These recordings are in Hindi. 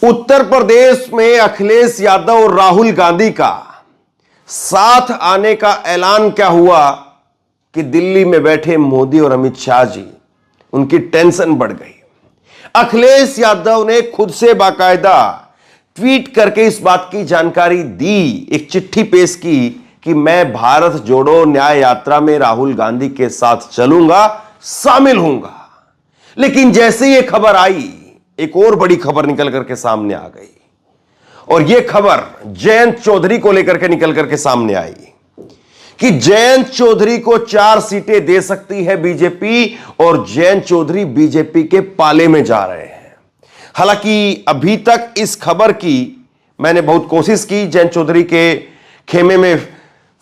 उत्तर प्रदेश में अखिलेश यादव और राहुल गांधी का साथ आने का ऐलान क्या हुआ कि दिल्ली में बैठे मोदी और अमित शाह जी, उनकी टेंशन बढ़ गई। अखिलेश यादव ने खुद से बाकायदा ट्वीट करके इस बात की जानकारी दी, एक चिट्ठी पेश की कि मैं भारत जोड़ो न्याय यात्रा में राहुल गांधी के साथ चलूंगा, शामिल होऊंगा। लेकिन जैसे ये खबर आई, एक और बड़ी खबर निकल करके सामने आ गई, और यह खबर जयंत चौधरी को लेकर के निकल करके सामने आई कि जयंत चौधरी को 4 सीटें दे सकती है बीजेपी, और जयंत चौधरी बीजेपी के पाले में जा रहे हैं। हालांकि अभी तक इस खबर की मैंने बहुत कोशिश की जयंत चौधरी के खेमे में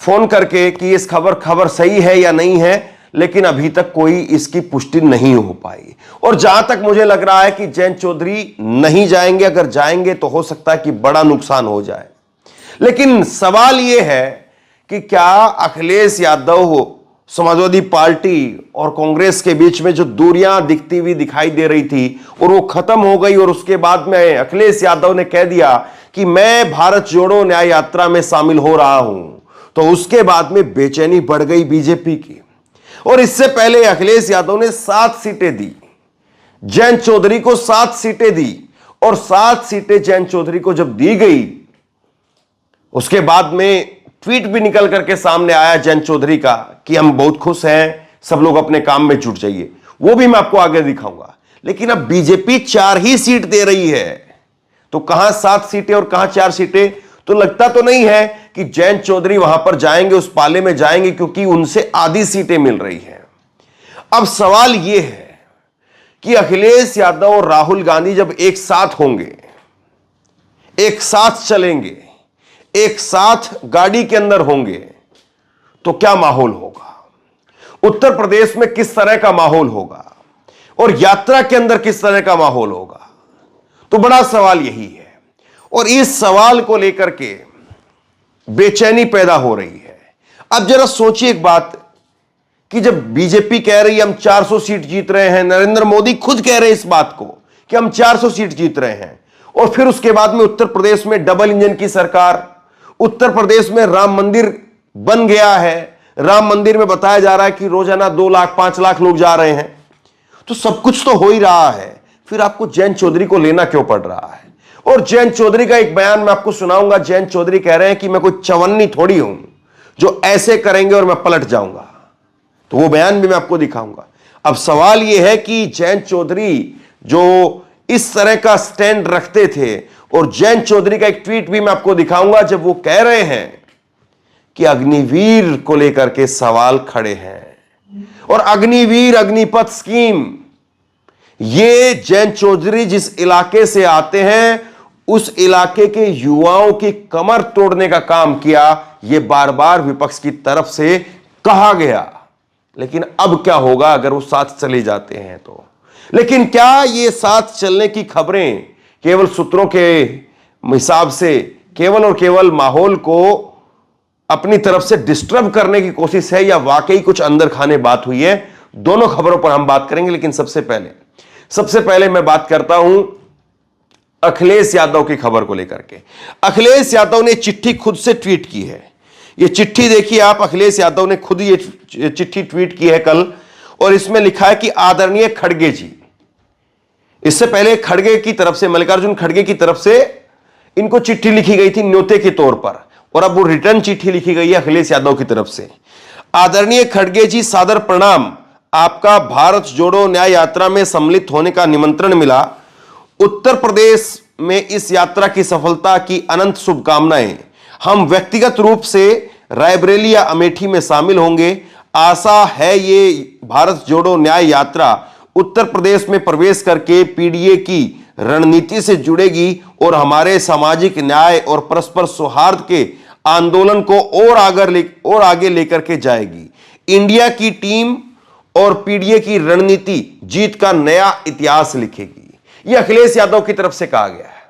फोन करके कि इस खबर सही है या नहीं है, लेकिन अभी तक कोई इसकी पुष्टि नहीं हो पाई। और जहां तक मुझे लग रहा है कि जयंत चौधरी नहीं जाएंगे, अगर जाएंगे तो हो सकता है कि बड़ा नुकसान हो जाए। लेकिन सवाल यह है कि क्या अखिलेश यादव, समाजवादी पार्टी और कांग्रेस के बीच में जो दूरियां दिखती हुई दिखाई दे रही थी, और वो खत्म हो गई, और उसके बाद में अखिलेश यादव ने कह दिया कि मैं भारत जोड़ो न्याय यात्रा में शामिल हो रहा हूं, तो उसके बाद में बेचैनी बढ़ गई बीजेपी की। और इससे पहले अखिलेश यादव ने 7 सीटें दी, जयंत चौधरी को 7 सीटें दी, और 7 सीटें जयंत चौधरी को जब दी गई, उसके बाद में ट्वीट भी निकल करके सामने आया जयंत चौधरी का कि हम बहुत खुश हैं, सब लोग अपने काम में जुट जाइए। वो भी मैं आपको आगे दिखाऊंगा। लेकिन अब बीजेपी 4 ही सीट दे रही है, तो कहां 7 सीटें और कहां 4 सीटें? तो लगता तो नहीं है कि जयंत चौधरी वहां पर जाएंगे, उस पाले में जाएंगे, क्योंकि उनसे आधी सीटें मिल रही हैं। अब सवाल यह है कि अखिलेश यादव और राहुल गांधी जब एक साथ होंगे, एक साथ चलेंगे, एक साथ गाड़ी के अंदर होंगे, तो क्या माहौल होगा? उत्तर प्रदेश में किस तरह का माहौल होगा, और यात्रा के अंदर किस तरह का माहौल होगा? तो बड़ा सवाल यही है, और इस सवाल को लेकर के बेचैनी पैदा हो रही है। अब जरा सोचिए एक बात कि जब बीजेपी कह रही है हम 400 सीट जीत रहे हैं, नरेंद्र मोदी खुद कह रहे हैं इस बात को कि हम 400 सीट जीत रहे हैं, और फिर उसके बाद में उत्तर प्रदेश में डबल इंजन की सरकार, उत्तर प्रदेश में राम मंदिर बन गया है, राम मंदिर में बताया जा रहा है कि रोजाना 2 लाख 5 लाख लोग जा रहे हैं, तो सब कुछ तो हो ही रहा है, फिर आपको जयंत चौधरी को लेना क्यों पड़ रहा है? और जयंत चौधरी का एक बयान मैं आपको सुनाऊंगा। जयंत चौधरी कह रहे हैं कि मैं कोई चवन्नी थोड़ी हूं जो ऐसे करेंगे और मैं पलट जाऊंगा, तो वो बयान भी मैं आपको दिखाऊंगा। अब सवाल यह है कि जयंत चौधरी जो इस तरह का स्टैंड रखते थे, और जयंत चौधरी का एक ट्वीट भी मैं आपको दिखाऊंगा जब वो कह रहे हैं कि अग्निवीर को लेकर के सवाल खड़े हैं, और अग्निवीर अग्निपथ स्कीम, ये जयंत चौधरी जिस इलाके से आते हैं उस इलाके के युवाओं की कमर तोड़ने का काम किया, यह बार बार विपक्ष की तरफ से कहा गया। लेकिन अब क्या होगा अगर वो साथ चले जाते हैं तो? लेकिन क्या ये साथ चलने की खबरें केवल सूत्रों के हिसाब से केवल और केवल माहौल को अपनी तरफ से डिस्टर्ब करने की कोशिश है, या वाकई कुछ अंदर खाने बात हुई है? दोनों खबरों पर हम बात करेंगे। लेकिन सबसे पहले मैं बात करता हूं अखिलेश यादव की खबर को लेकर के। अखिलेश यादव ने चिट्ठी खुद से ट्वीट की है। यह चिट्ठी देखिए आप, अखिलेश यादव ने खुद ये चिट्ठी ट्वीट की है कल, और इसमें लिखा है कि आदरणीय खड़गे जी। इससे पहले खड़गे की तरफ से, मल्लिकार्जुन खड़गे की तरफ से इनको चिट्ठी लिखी गई थी न्योते के तौर पर, और अब वो रिटर्न चिट्ठी लिखी गई है अखिलेश यादव की तरफ से। आदरणीय खड़गे जी, सादर प्रणाम। आपका भारत जोड़ो न्याय यात्रा में सम्मिलित होने का निमंत्रण मिला। उत्तर प्रदेश में इस यात्रा की सफलता की अनंत शुभकामनाएं। हम व्यक्तिगत रूप से रायबरेली या अमेठी में शामिल होंगे। आशा है ये भारत जोड़ो न्याय यात्रा उत्तर प्रदेश में प्रवेश करके पीडीए की रणनीति से जुड़ेगी, और हमारे सामाजिक न्याय और परस्पर सौहार्द के आंदोलन को और आगे लेकर के जाएगी। इंडिया की टीम और पीडीए की रणनीति जीत का नया इतिहास लिखेगी। यह अखिलेश यादव की तरफ से कहा गया है।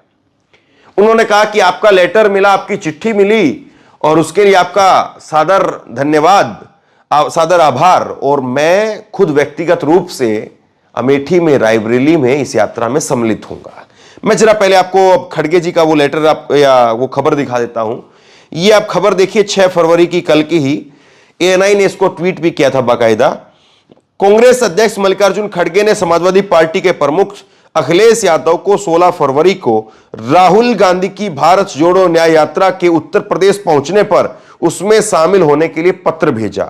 उन्होंने कहा कि आपका लेटर मिला, आपकी चिट्ठी मिली, और उसके लिए आपका सादर धन्यवाद, सादर आभार, और मैं खुद व्यक्तिगत रूप से अमेठी में, रायबरेली में इस यात्रा में सम्मिलित होऊंगा। मैं जरा पहले आपको खड़गे जी का वो लेटर आप या वो खबर दिखा देता हूं। ये आप खबर देखिए 6 फरवरी की, कल की ही ANI ने इसको ट्वीट भी किया था बाकायदा। कांग्रेस अध्यक्ष मल्लिकार्जुन खड़गे ने समाजवादी पार्टी के प्रमुख अखिलेश यादव को 16 फरवरी को राहुल गांधी की भारत जोड़ो न्याय यात्रा के उत्तर प्रदेश पहुंचने पर उसमें शामिल होने के लिए पत्र भेजा।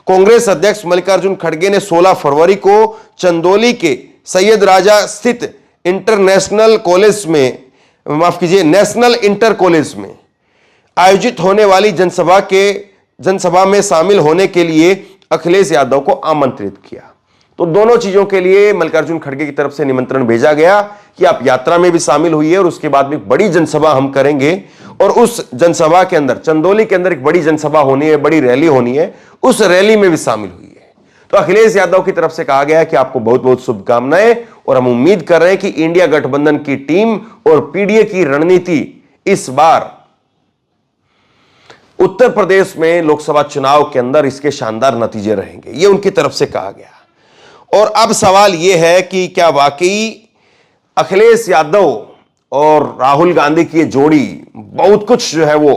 कांग्रेस अध्यक्ष मल्लिकार्जुन खड़गे ने 16 फरवरी को चंदौली के सैयद राजा स्थित इंटरनेशनल कॉलेज में, माफ कीजिए, नेशनल इंटर कॉलेज में आयोजित होने वाली जनसभा में शामिल होने के लिए अखिलेश यादव को आमंत्रित किया। तो दोनों चीजों के लिए मल्लिकार्जुन खड़गे की तरफ से निमंत्रण भेजा गया कि आप यात्रा में भी शामिल हुई और उसके बाद में बड़ी जनसभा हम करेंगे, और उस जनसभा के अंदर चंदौली के अंदर एक बड़ी जनसभा होनी है, बड़ी रैली होनी है, उस रैली में भी शामिल हुई है। तो अखिलेश यादव की तरफ से कहा गया कि आपको बहुत बहुत शुभकामनाएं, और हम उम्मीद कर रहे हैं कि इंडिया गठबंधन की टीम और PDA की रणनीति इस बार उत्तर प्रदेश में लोकसभा चुनाव के अंदर इसके शानदार नतीजे रहेंगे, यह उनकी तरफ से कहा गया। और अब सवाल यह है कि क्या वाकई अखिलेश यादव और राहुल गांधी की जोड़ी बहुत कुछ जो है वो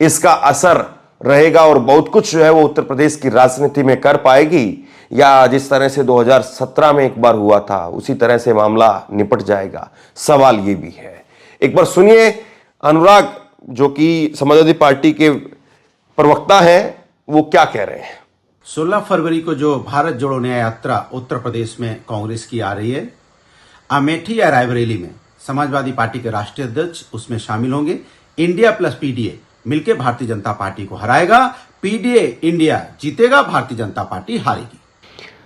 इसका असर रहेगा और बहुत कुछ जो है वो उत्तर प्रदेश की राजनीति में कर पाएगी, या जिस तरह से 2017 में एक बार हुआ था उसी तरह से मामला निपट जाएगा? सवाल ये भी है। एक बार सुनिए अनुराग, जो कि समाजवादी पार्टी के प्रवक्ता हैं, वो क्या कह रहे हैं। 16 फरवरी को जो भारत जोड़ो न्याय यात्रा उत्तर प्रदेश में कांग्रेस की आ रही है, अमेठी या रायबरेली में समाजवादी पार्टी के राष्ट्रीय अध्यक्ष उसमें शामिल होंगे। इंडिया प्लस PDA मिलकर भारतीय जनता पार्टी को हराएगा। PDA इंडिया जीतेगा, भारतीय जनता पार्टी हारेगी।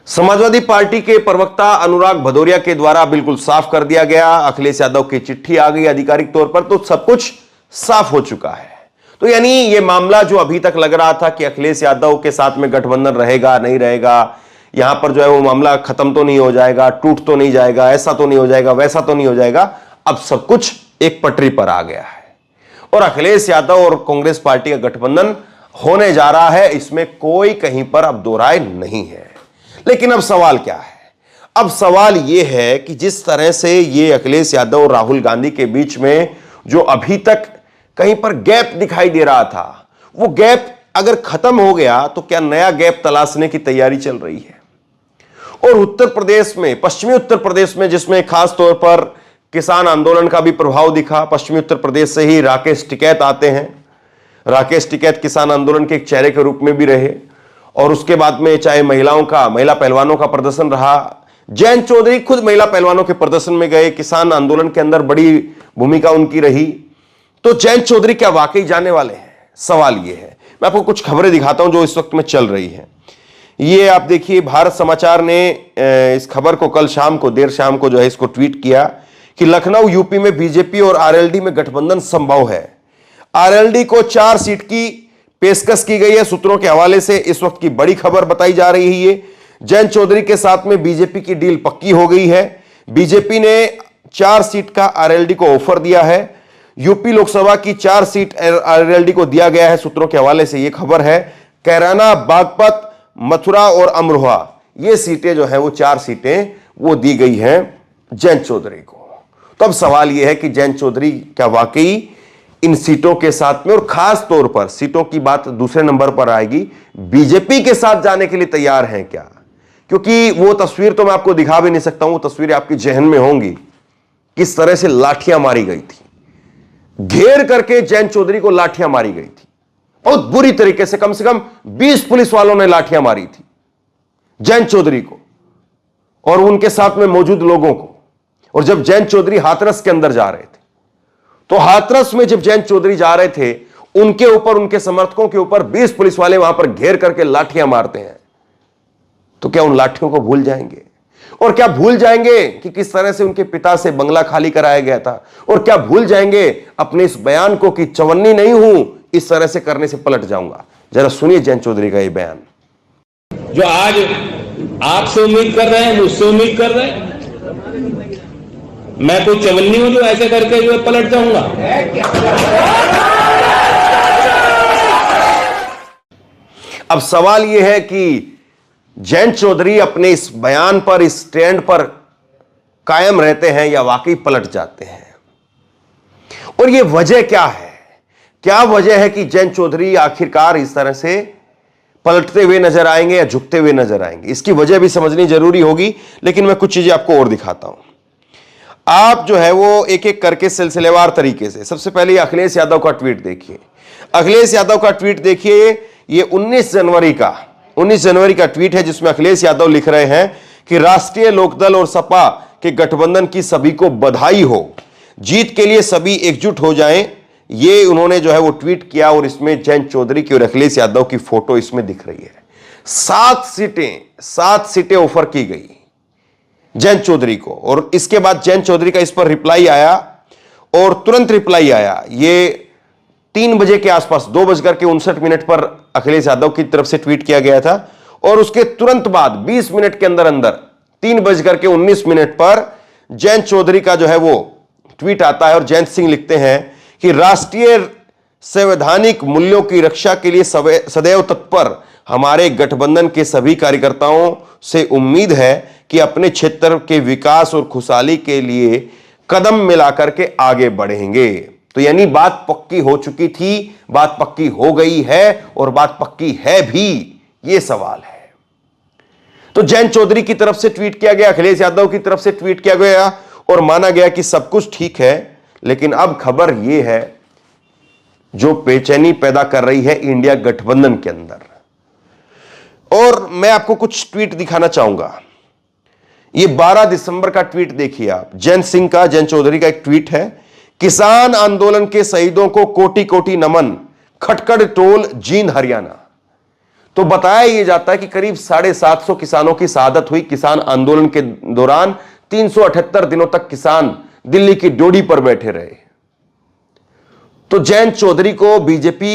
समाजवादी पार्टी के प्रवक्ता अनुराग भदौरिया के द्वारा बिल्कुल साफ कर दिया गया। अखिलेश यादव की चिट्ठी आ गई आधिकारिक तौर पर, तो सब कुछ साफ हो चुका है। तो यानी ये मामला जो अभी तक लग रहा था कि अखिलेश यादव के साथ में गठबंधन रहेगा नहीं रहेगा, यहां पर जो है वो मामला खत्म तो नहीं हो जाएगा, टूट तो नहीं जाएगा, ऐसा तो नहीं हो जाएगा, वैसा तो नहीं हो जाएगा, अब सब कुछ एक पटरी पर आ गया है और अखिलेश यादव और कांग्रेस पार्टी का गठबंधन होने जा रहा है, इसमें कोई कहीं पर अब दो राय नहीं है। लेकिन अब सवाल क्या है? अब सवाल यह है कि जिस तरह से ये अखिलेश यादव और राहुल गांधी के बीच में जो अभी तक कहीं पर गैप दिखाई दे रहा था, वो गैप अगर खत्म हो गया तो क्या नया गैप तलाशने की तैयारी चल रही है। और उत्तर प्रदेश में, पश्चिमी उत्तर प्रदेश में, जिसमें खास तौर पर किसान आंदोलन का भी प्रभाव दिखा, पश्चिमी उत्तर प्रदेश से ही राकेश टिकैत आते हैं। राकेश टिकैत किसान आंदोलन के एक चेहरे के रूप में भी रहे और उसके बाद में चाहे महिला पहलवानों का प्रदर्शन रहा, जयंत चौधरी खुद महिला पहलवानों के प्रदर्शन में गए, किसान आंदोलन के अंदर बड़ी भूमिका उनकी रही। तो जयंत चौधरी क्या वाकई जाने वाले हैं? सवाल यह है। मैं आपको कुछ खबरें दिखाता हूं जो इस वक्त में चल रही हैं। ये आप देखिए, भारत समाचार ने इस खबर को कल शाम को, देर शाम को जो है इसको ट्वीट किया कि लखनऊ यूपी में बीजेपी और आरएलडी में गठबंधन संभव है। आरएलडी को 4 सीट की पेशकश की गई है। सूत्रों के हवाले से इस वक्त की बड़ी खबर बताई जा रही है। ये जयंत चौधरी के साथ में बीजेपी की डील पक्की हो गई है। बीजेपी ने 4 सीट का आरएलडी को ऑफर दिया है। यूपी लोकसभा की 4 सीट आरएलडी को दिया गया है। सूत्रों के हवाले से यह खबर है। कैराना, बागपत, मथुरा और अमरोहा, ये सीटें जो है वो 4 सीटें वो दी गई हैं जयंत चौधरी को। तो अब सवाल यह है कि जयंत चौधरी क्या वाकई इन सीटों के साथ में, और खास तौर पर सीटों की बात दूसरे नंबर पर आएगी, बीजेपी के साथ जाने के लिए तैयार हैं क्या? क्योंकि वो तस्वीर तो मैं आपको दिखा भी नहीं सकता हूं, वो तस्वीरें आपकी जहन में होंगी। किस तरह से लाठियां मारी गई थी, घेर करके जयंत चौधरी को लाठियां मारी गई थी, बहुत बुरी तरीके से। कम 20 पुलिस वालों ने लाठियां मारी थी जयंत चौधरी को और उनके साथ में मौजूद लोगों को। और जब जयंत चौधरी हाथरस के अंदर जा रहे थे, तो हाथरस में जब जयंत चौधरी जा रहे थे, उनके ऊपर, उनके समर्थकों के ऊपर 20 पुलिस वाले वहां पर घेर करके लाठियां मारते हैं। तो क्या उन लाठियों को भूल जाएंगे? और क्या भूल जाएंगे कि किस तरह से उनके पिता से बंगला खाली कराया गया था? और क्या भूल जाएंगे अपने इस बयान को कि चवन्नी नहीं हूं, इस तरह से करने से पलट जाऊंगा? जरा सुनिए जयंत चौधरी का यह बयान। जो आज आपसे उम्मीद कर रहे हैं, मुझसे उम्मीद कर रहे हैं, मैं कोई चवन्नी हूं जो ऐसे करके जो पलट जाऊंगा? अब सवाल यह है कि जयंत चौधरी अपने इस बयान पर, इस स्टैंड पर कायम रहते हैं या वाकई पलट जाते हैं। और यह वजह क्या है? क्या वजह है कि जयंत चौधरी आखिरकार इस तरह से पलटते हुए नजर आएंगे या झुकते हुए नजर आएंगे? इसकी वजह भी समझनी जरूरी होगी, लेकिन मैं कुछ चीजें आपको और दिखाता हूं। आप जो है वो एक एक करके सिलसिलेवार तरीके से, सबसे पहले अखिलेश यादव का ट्वीट देखिए। अखिलेश यादव का ट्वीट देखिए, ये 19 जनवरी का ट्वीट है, जिसमें अखिलेश यादव लिख रहे हैं कि राष्ट्रीय लोकदल और सपा के गठबंधन की सभी को बधाई हो, जीत के लिए सभी एकजुट हो जाएं। ये उन्होंने जो है वो ट्वीट किया और इसमें जयंत चौधरी की और अखिलेश यादव की फोटो इसमें दिख रही है। 7 सीटें ऑफर की गई जयंत चौधरी को, और इसके बाद जयंत चौधरी का इस पर रिप्लाई आया, और तुरंत रिप्लाई आया। ये 3 बजे के आसपास 2:59 पर अखिलेश यादव की तरफ से ट्वीट किया गया था, और उसके तुरंत बाद 20 मिनट के अंदर 3:19 पर जयंत चौधरी का जो है वो ट्वीट आता है, और जयंत सिंह लिखते हैं कि राष्ट्रीय संवैधानिक मूल्यों की रक्षा के लिए सदैव तत्पर हमारे गठबंधन के सभी कार्यकर्ताओं से उम्मीद है कि अपने क्षेत्र के विकास और खुशहाली के लिए कदम मिलाकर के आगे बढ़ेंगे। तो यानी बात पक्की हो चुकी थी, बात पक्की हो गई है, और बात पक्की है भी, यह सवाल है। तो जयंत चौधरी की तरफ से ट्वीट किया गया, अखिलेश यादव की तरफ से ट्वीट किया गया, और माना गया कि सब कुछ ठीक है। लेकिन अब खबर यह है जो बेचैनी पैदा कर रही है इंडिया गठबंधन के अंदर, और मैं आपको कुछ ट्वीट दिखाना चाहूंगा। ये 12 दिसंबर का ट्वीट देखिए आप, जयंत सिंह का, जयंत चौधरी का एक ट्वीट है। किसान आंदोलन के शहीदों को कोटि कोटि नमन, खटकड़ टोल, जींद हरियाणा। तो बताया यह जाता है कि करीब 750 किसानों की शहादत हुई किसान आंदोलन के दौरान। 378 दिनों तक किसान दिल्ली की ड्योढ़ी पर बैठे रहे। तो जयंत चौधरी को बीजेपी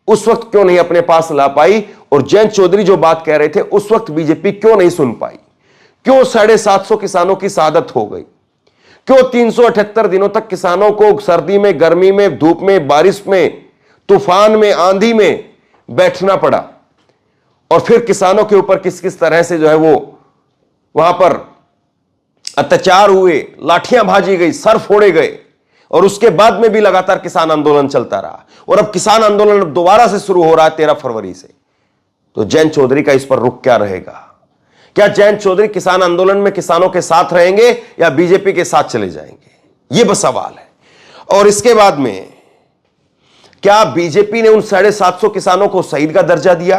उस वक्त क्यों नहीं अपने पास ला पाई, और जयंत चौधरी जो बात कह रहे थे उस वक्त बीजेपी क्यों नहीं सुन पाई? क्यों 750 किसानों की शहादत हो गई? क्यों 378 दिनों तक किसानों को सर्दी में, गर्मी में, धूप में, बारिश में, तूफान में, आंधी में बैठना पड़ा? और फिर किसानों के ऊपर किस किस तरह से जो है वो वहां पर अत्याचार हुए, लाठियां भाजी गई, सर फोड़े गए, और उसके बाद में भी लगातार किसान आंदोलन चलता रहा। और अब किसान आंदोलन दोबारा से शुरू हो रहा है 13 फरवरी से। तो जयंत चौधरी का इस पर रुख क्या रहेगा? क्या जयंत चौधरी किसान आंदोलन में किसानों के साथ रहेंगे या बीजेपी के साथ चले जाएंगे? यह बस सवाल है। और इसके बाद में क्या बीजेपी ने उन 750 किसानों को शहीद का दर्जा दिया,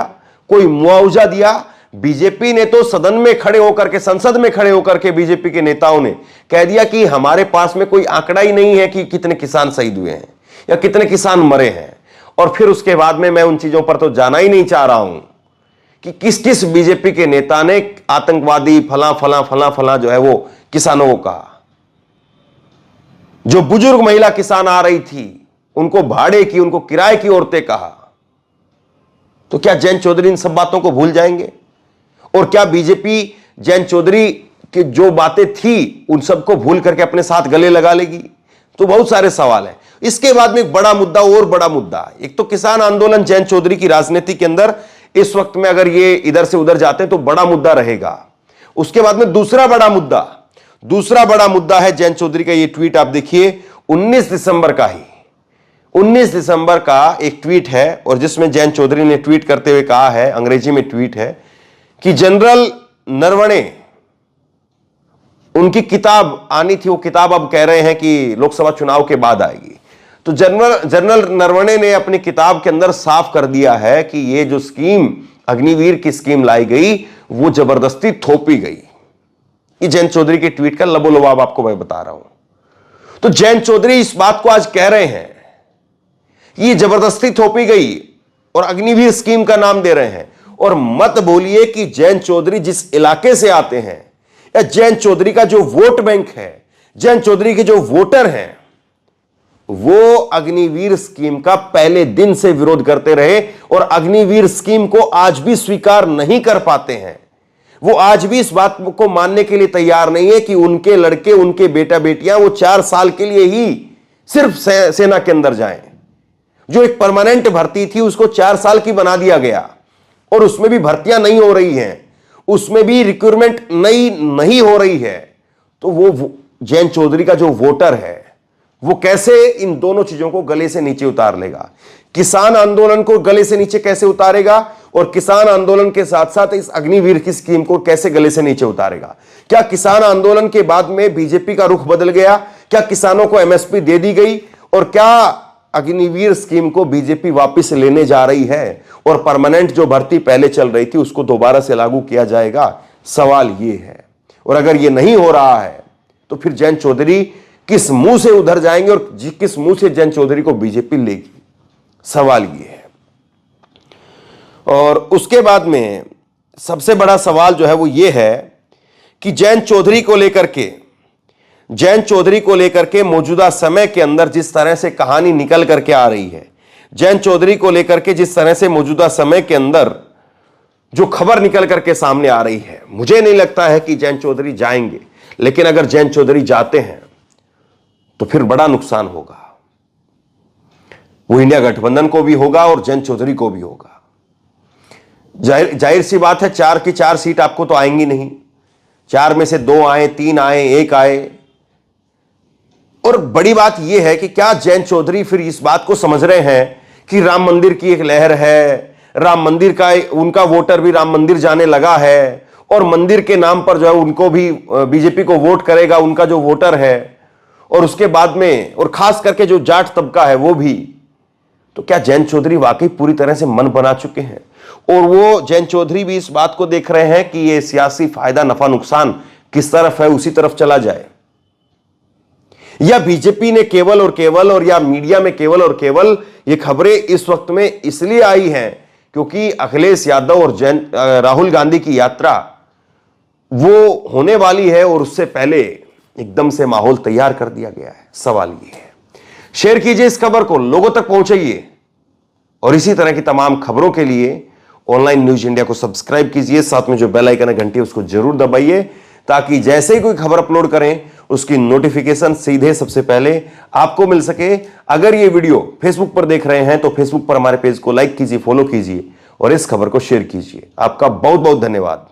कोई मुआवजा दिया? बीजेपी ने तो सदन में खड़े होकर के, संसद में खड़े होकर के बीजेपी के नेताओं ने कह दिया कि हमारे पास में कोई आंकड़ा ही नहीं है कि कितने किसान शहीद हुए हैं या कितने किसान मरे हैं। और फिर उसके बाद में मैं उन चीजों पर तो जाना ही नहीं चाह रहा हूं कि किस किस बीजेपी के नेता ने आतंकवादी फला फला फला फला जो है वो किसानों को कहा। जो बुजुर्ग महिला किसान आ रही थी उनको भाड़े की, उनको किराए की औरतें कहा। तो क्या जयंत चौधरी इन सब बातों को भूल जाएंगे? और क्या बीजेपी जयंत चौधरी की जो बातें थी उन सबको भूल करके अपने साथ गले लगा लेगी? तो बहुत सारे सवाल हैं। इसके बाद में एक बड़ा मुद्दा, और बड़ा मुद्दा, एक तो किसान आंदोलन जयंत चौधरी की राजनीति के अंदर इस वक्त में अगर ये इधर से उधर जाते हैं तो बड़ा मुद्दा रहेगा। उसके बाद में दूसरा बड़ा मुद्दा है जयंत चौधरी का। ये ट्वीट आप देखिए, 19 दिसंबर का ही, 19 दिसंबर का एक ट्वीट है, और जिसमें जयंत चौधरी ने ट्वीट करते हुए कहा है, अंग्रेजी में ट्वीट है कि जनरल नरवणे, उनकी किताब आनी थी, वो किताब अब कह रहे हैं कि लोकसभा चुनाव के बाद आएगी। तो जनरल नरवणे ने अपनी किताब के अंदर साफ कर दिया है कि ये जो स्कीम, अग्निवीर की स्कीम लाई गई, वो जबरदस्ती थोपी गई। ये जयंत चौधरी के ट्वीट का लबोलबाब आपको मैं बता रहा हूं। तो जयंत चौधरी इस बात को आज कह रहे हैं कि ये जबरदस्ती थोपी गई और अग्निवीर स्कीम का नाम दे रहे हैं। और मत बोलिए कि जयंत चौधरी जिस इलाके से आते हैं, या जयंत चौधरी का जो वोट बैंक है, जयंत चौधरी के जो वोटर हैं, वो अग्निवीर स्कीम का पहले दिन से विरोध करते रहे और अग्निवीर स्कीम को आज भी स्वीकार नहीं कर पाते हैं। वो आज भी इस बात को मानने के लिए तैयार नहीं है कि उनके लड़के, उनके बेटा बेटियां वो 4 साल के लिए ही सिर्फ सेना के अंदर जाएं। जो एक परमानेंट भर्ती थी उसको 4 साल की बना दिया गया, और उसमें भी भर्तियां नहीं हो रही हैं, उसमें भी रिक्रूटमेंट नहीं हो रही है। तो वो जयंत चौधरी का जो वोटर है वो कैसे इन दोनों चीजों को गले से नीचे उतार लेगा? किसान आंदोलन को गले से नीचे कैसे उतारेगा और किसान आंदोलन के साथ साथ इस अग्निवीर की स्कीम को कैसे गले से नीचे उतारेगा? क्या किसान आंदोलन के बाद में बीजेपी का रुख बदल गया? क्या किसानों को एमएसपी दे दी गई? और क्या अग्निवीर स्कीम को बीजेपी वापस लेने जा रही है और परमानेंट जो भर्ती पहले चल रही थी उसको दोबारा से लागू किया जाएगा? सवाल यह है। और अगर यह नहीं हो रहा है तो फिर जयंत चौधरी किस मुंह से उधर जाएंगे और किस मुंह से जयंत चौधरी को बीजेपी लेगी? सवाल यह है। और उसके बाद में सबसे बड़ा सवाल जो है वो ये है कि जयंत चौधरी को लेकर के मौजूदा समय के अंदर जिस तरह से कहानी निकल करके आ रही है, जयंत चौधरी को लेकर के जिस तरह से मौजूदा समय के अंदर जो खबर निकल करके सामने आ रही है, मुझे नहीं लगता है कि जयंत चौधरी जाएंगे। लेकिन अगर जयंत चौधरी जाते हैं तो फिर बड़ा नुकसान होगा। वो इंडिया गठबंधन को भी होगा और जयंत चौधरी को भी होगा। जाहिर सी बात है 4 की 4 सीट आपको तो आएंगी नहीं। 4 में से 2 आए, 3 आए, 1 आए। और बड़ी बात यह है कि क्या जयंत चौधरी फिर इस बात को समझ रहे हैं कि राम मंदिर की एक लहर है, राम मंदिर का उनका वोटर भी राम मंदिर जाने लगा है और मंदिर के नाम पर जो है उनको भी बीजेपी को वोट करेगा उनका जो वोटर है, और उसके बाद में और खास करके जो जाट तबका है वो भी। तो क्या जयंत चौधरी वाकई पूरी तरह से मन बना चुके हैं और वो जयंत चौधरी भी इस बात को देख रहे हैं कि ये सियासी फायदा नफा नुकसान किस तरफ है उसी तरफ चला जाए? या बीजेपी ने केवल और या मीडिया में केवल और केवल ये खबरें इस वक्त में इसलिए आई हैं क्योंकि अखिलेश यादव और राहुल गांधी की यात्रा वो होने वाली है और उससे पहले एकदम से माहौल तैयार कर दिया गया है? सवाल ये है। शेयर कीजिए इस खबर को, लोगों तक पहुंचाइए और इसी तरह की तमाम खबरों के लिए ऑनलाइन न्यूज इंडिया को सब्सक्राइब कीजिए। साथ में जो बेल आइकन है घंटी उसको जरूर दबाइए ताकि जैसे ही कोई खबर अपलोड करें उसकी नोटिफिकेशन सीधे सबसे पहले आपको मिल सके। अगर ये वीडियो फेसबुक पर देख रहे हैं तो फेसबुक पर हमारे पेज को लाइक कीजिए, फॉलो कीजिए और इस खबर को शेयर कीजिए। आपका बहुत बहुत धन्यवाद।